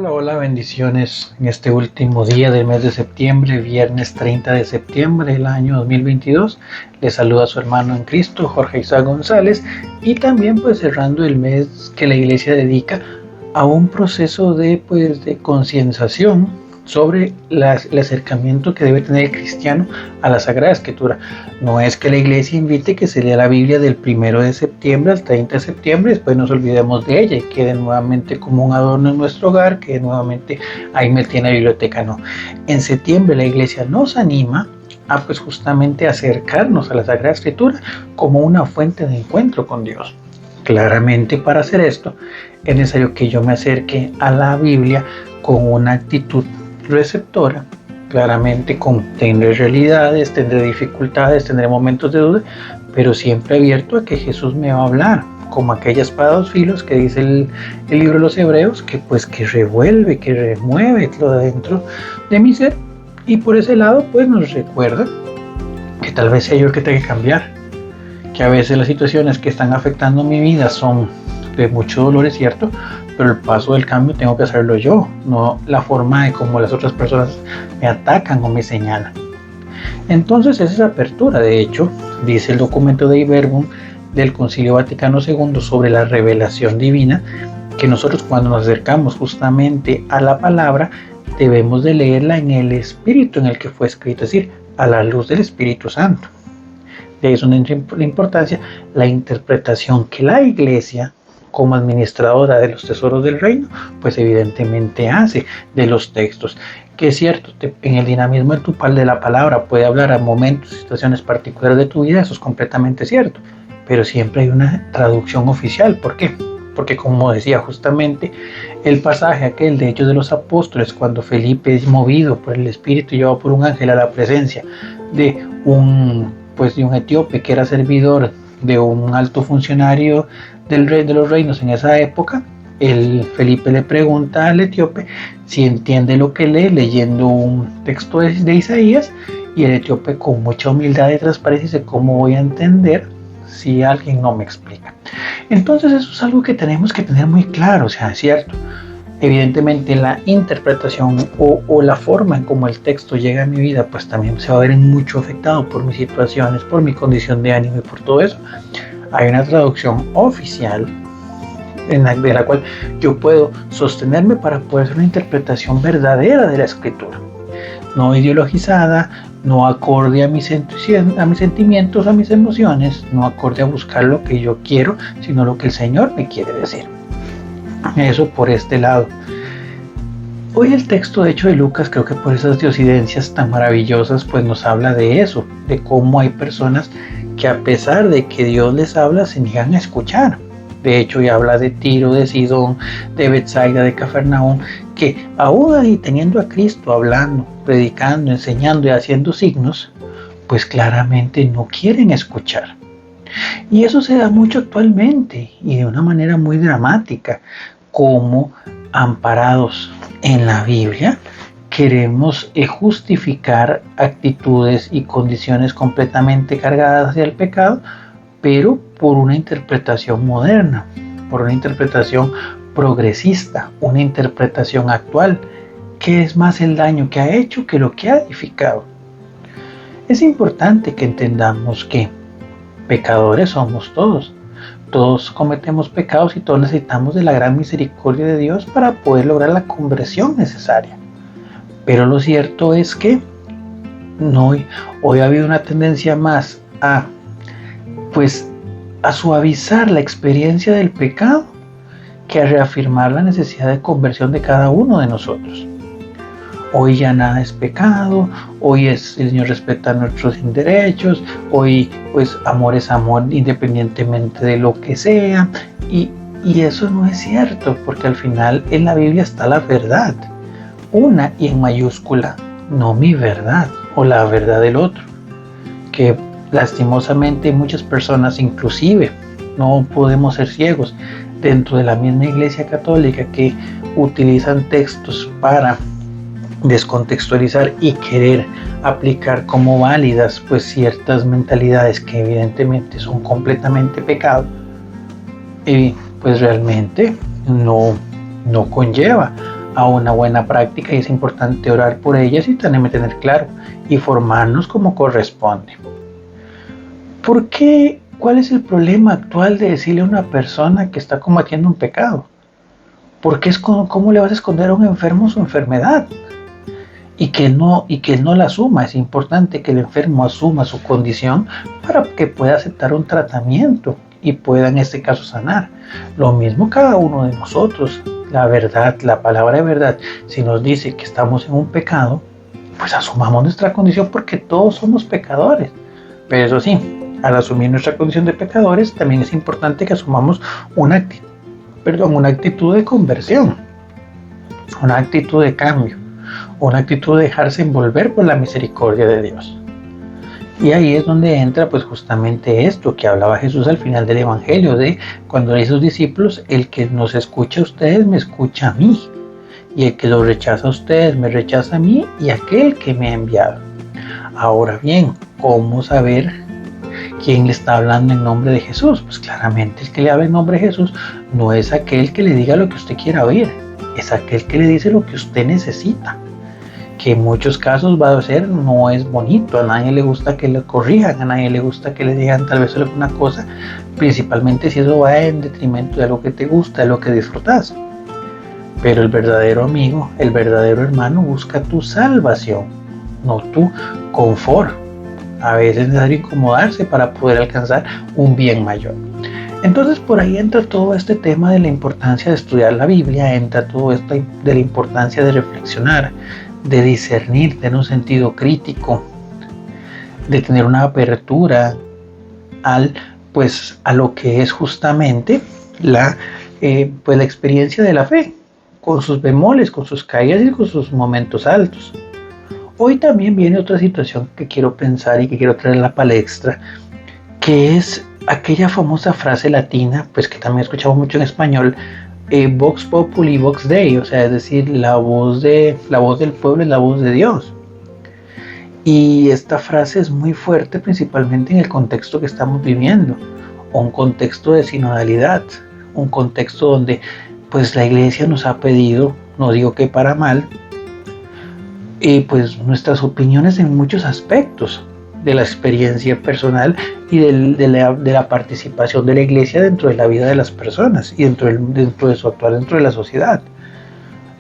Hola, hola, bendiciones en este último día del mes de septiembre, viernes 30 de septiembre del año 2022. Les saluda a su hermano en Cristo, Jorge Isaac González, y también pues cerrando el mes que la iglesia dedica a un proceso de concienciación sobre el acercamiento que debe tener el cristiano a la Sagrada Escritura. No es que la iglesia invite que se lea la Biblia del 1 de septiembre al 30 de septiembre y después nos olvidemos de ella y quede nuevamente como un adorno en nuestro hogar, que nuevamente ahí metida en la biblioteca. No, en septiembre la iglesia nos anima a pues justamente acercarnos a la Sagrada Escritura como una fuente de encuentro con Dios. Claramente, para hacer esto es necesario que yo me acerque a la Biblia con una actitud receptora. Claramente tendré realidades, tendré dificultades, tendré momentos de duda, pero siempre abierto a que Jesús me va a hablar, como aquella espada de dos filos que dice el libro de los Hebreos, que revuelve, que remueve lo de dentro de mi ser, y por ese lado pues nos recuerda que tal vez sea yo el que tenga que cambiar, que a veces las situaciones que están afectando mi vida son de mucho dolor, es cierto, pero el paso del cambio tengo que hacerlo yo, no la forma de cómo las otras personas me atacan o me señalan. Entonces esa es apertura. De hecho, dice el documento de Verbum del Concilio Vaticano II sobre la revelación divina, que nosotros cuando nos acercamos justamente a la palabra debemos de leerla en el espíritu en el que fue escrito, es decir, a la luz del Espíritu Santo. De ahí es una importancia la interpretación que la Iglesia, como administradora de los tesoros del reino, pues evidentemente hace de los textos, que es cierto, en el dinamismo de la palabra puede hablar a momentos, situaciones particulares de tu vida, eso es completamente cierto, pero siempre hay una traducción oficial. ¿Por qué? Porque como decía justamente el pasaje aquel de Hechos de los Apóstoles, cuando Felipe es movido por el Espíritu y llevado por un ángel a la presencia de un etíope que era servidor de un alto funcionario del rey de los reinos en esa época, el Felipe le pregunta al etíope si entiende lo que lee leyendo un texto de Isaías, y el etíope con mucha humildad y transparencia dice: ¿cómo voy a entender si alguien no me explica? Entonces eso es algo que tenemos que tener muy claro, o sea, es cierto. Evidentemente la interpretación o la forma en cómo el texto llega a mi vida pues también se va a ver mucho afectado por mis situaciones, por mi condición de ánimo y por todo eso. Hay una traducción oficial de la cual yo puedo sostenerme para poder hacer una interpretación verdadera de la Escritura, no ideologizada, no acorde a mis sentimientos, a mis emociones, no acorde a buscar lo que yo quiero, sino lo que el Señor me quiere decir. Eso por este lado. Hoy el texto de hecho de Lucas, creo que por esas diosidencias tan maravillosas, pues nos habla de eso, de cómo hay personas que a pesar de que Dios les habla, se niegan a escuchar. De hecho, ya habla de Tiro, de Sidón, de Betsaida, de Cafarnaúm, que aún ahí teniendo a Cristo hablando, predicando, enseñando y haciendo signos, pues claramente no quieren escuchar. Y eso se da mucho actualmente y de una manera muy dramática, como amparados en la Biblia queremos justificar actitudes y condiciones completamente cargadas hacia el pecado, pero por una interpretación moderna, por una interpretación progresista, una interpretación actual, que es más el daño que ha hecho que lo que ha edificado. Es importante que entendamos que pecadores somos todos. Todos cometemos pecados y todos necesitamos de la gran misericordia de Dios para poder lograr la conversión necesaria. Pero lo cierto es que hoy ha habido una tendencia más a suavizar la experiencia del pecado que a reafirmar la necesidad de conversión de cada uno de nosotros. Hoy ya nada es pecado, hoy el Señor respeta nuestros derechos, hoy pues amor es amor independientemente de lo que sea, y eso no es cierto, porque al final en la Biblia está la verdad, una y en mayúscula, no mi verdad o la verdad del otro, que lastimosamente muchas personas, inclusive no podemos ser ciegos, dentro de la misma Iglesia Católica, que utilizan textos para descontextualizar y querer aplicar como válidas pues ciertas mentalidades que evidentemente son completamente pecado, y pues realmente no conlleva a una buena práctica y es importante orar por ellas y también tener claro y formarnos como corresponde. ¿Por qué? ¿Cuál es el problema actual de decirle a una persona que está combatiendo un pecado? Porque ¿cómo le vas a esconder a un enfermo su enfermedad? Y que no la asuma. Es importante que el enfermo asuma su condición para que pueda aceptar un tratamiento y pueda en este caso sanar. Lo mismo cada uno de nosotros. La verdad, la palabra de verdad, si nos dice que estamos en un pecado, pues asumamos nuestra condición porque todos somos pecadores. Pero eso sí, al asumir nuestra condición de pecadores, también es importante que asumamos una actitud de conversión, una actitud de cambio, una actitud de dejarse envolver por la misericordia de Dios. Y ahí es donde entra pues justamente esto que hablaba Jesús al final del Evangelio, de cuando le dice a sus discípulos: el que nos escucha a ustedes me escucha a mí, y el que los rechaza a ustedes me rechaza a mí y a aquel que me ha enviado. Ahora bien, ¿cómo saber quién le está hablando en nombre de Jesús? Pues claramente el que le habla en nombre de Jesús no es aquel que le diga lo que usted quiera oír, es aquel que le dice lo que usted necesita, que en muchos casos va a ser no es bonito, a nadie le gusta que le corrijan, a nadie le gusta que le digan tal vez alguna cosa, principalmente si eso va en detrimento de lo que te gusta, de lo que disfrutas. Pero el verdadero amigo, el verdadero hermano busca tu salvación, no tu confort. A veces es necesario incomodarse para poder alcanzar un bien mayor. Entonces por ahí entra todo este tema de la importancia de estudiar la Biblia, entra todo esto de la importancia de reflexionar, de discernir, de tener un sentido crítico, de tener una apertura a lo que es justamente la experiencia de la fe, con sus bemoles, con sus caídas y con sus momentos altos. Hoy también viene otra situación que quiero pensar y que quiero traer a la palestra, que es aquella famosa frase latina, pues que también escuchamos mucho en español, Vox Populi, Vox Dei, o sea, es decir, la voz del pueblo es la voz de Dios. Y esta frase es muy fuerte, principalmente en el contexto que estamos viviendo, un contexto de sinodalidad, un contexto donde pues la Iglesia nos ha pedido, no digo que para mal, pues nuestras opiniones en muchos aspectos de la experiencia personal y de la participación de la Iglesia dentro de la vida de las personas y dentro de su actuar dentro de la sociedad.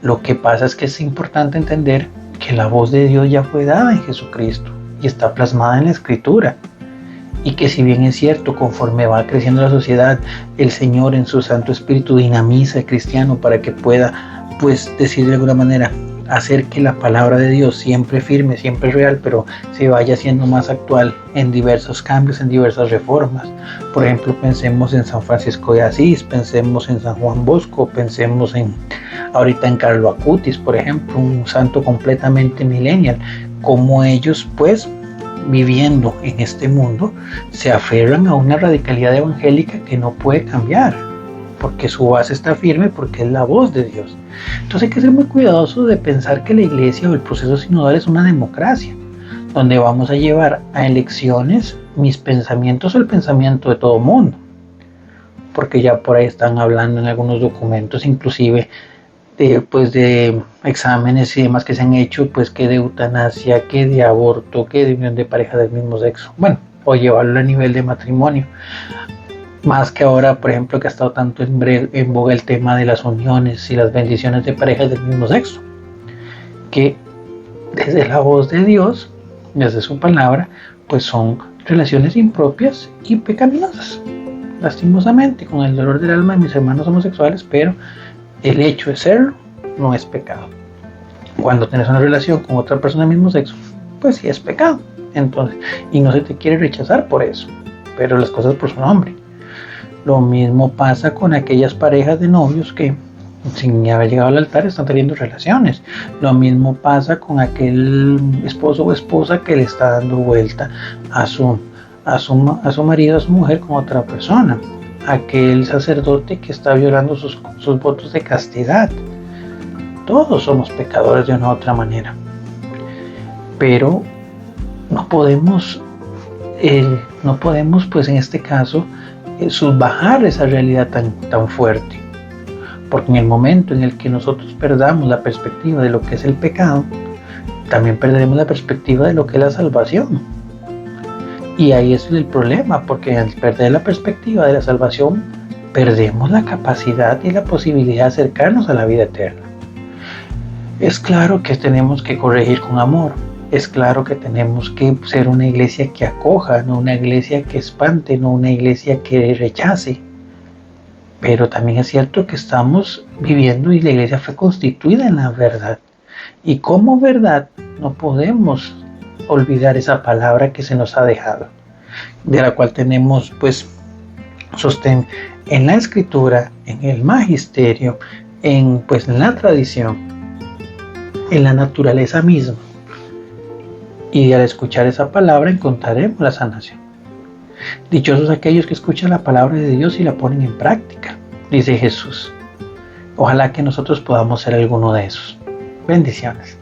Lo que pasa es que es importante entender que la voz de Dios ya fue dada en Jesucristo y está plasmada en la Escritura, y que si bien es cierto, conforme va creciendo la sociedad, el Señor en su Santo Espíritu dinamiza al cristiano para que pueda, pues, decir de alguna manera, hacer que la palabra de Dios siempre firme, siempre real, pero se vaya haciendo más actual en diversos cambios, en diversas reformas. Por ejemplo, pensemos en San Francisco de Asís, pensemos en San Juan Bosco, pensemos ahorita en Carlo Acutis, por ejemplo, un santo completamente millennial, como ellos pues viviendo en este mundo se aferran a una radicalidad evangélica que no puede cambiar, porque su base está firme, porque es la voz de Dios. Entonces hay que ser muy cuidadosos de pensar que la Iglesia o el proceso sinodal es una democracia, donde vamos a llevar a elecciones mis pensamientos o el pensamiento de todo mundo, porque ya por ahí están hablando en algunos documentos, inclusive de exámenes y demás que se han hecho, pues que de eutanasia, que de aborto, que de unión de pareja del mismo sexo, bueno, o llevarlo a nivel de matrimonio. Más que ahora, por ejemplo, que ha estado tanto en boga el tema de las uniones y las bendiciones de parejas del mismo sexo, que desde la voz de Dios, desde su palabra, pues son relaciones impropias y pecaminosas. Lastimosamente, con el dolor del alma de mis hermanos homosexuales, pero el hecho de serlo no es pecado. Cuando tienes una relación con otra persona del mismo sexo, pues sí es pecado. Entonces, y no se te quiere rechazar por eso, pero las cosas por su nombre. Lo mismo pasa con aquellas parejas de novios que sin haber llegado al altar están teniendo relaciones. Lo mismo pasa con aquel esposo o esposa que le está dando vuelta a su marido, a su mujer con otra persona. Aquel sacerdote que está violando sus votos de castidad. Todos somos pecadores de una u otra manera, pero no podemos pues en este caso subbajar esa realidad tan fuerte, Porque en el momento en el que nosotros perdamos la perspectiva de lo que es el pecado, también perderemos la perspectiva de lo que es la salvación. Y ahí es el problema, porque al perder la perspectiva de la salvación, perdemos la capacidad y la posibilidad de acercarnos a la vida eterna. Es claro que tenemos que corregir con amor. Es claro que tenemos que ser una iglesia que acoja, no una iglesia que espante, no una iglesia que rechace. Pero también es cierto que estamos viviendo y la iglesia fue constituida en la verdad. Y como verdad no podemos olvidar esa palabra que se nos ha dejado, de la cual tenemos pues sostén en la escritura, en el magisterio, en la tradición, en la naturaleza misma. Y al escuchar esa palabra encontraremos la sanación. Dichosos aquellos que escuchan la palabra de Dios y la ponen en práctica, dice Jesús. Ojalá que nosotros podamos ser alguno de esos. Bendiciones.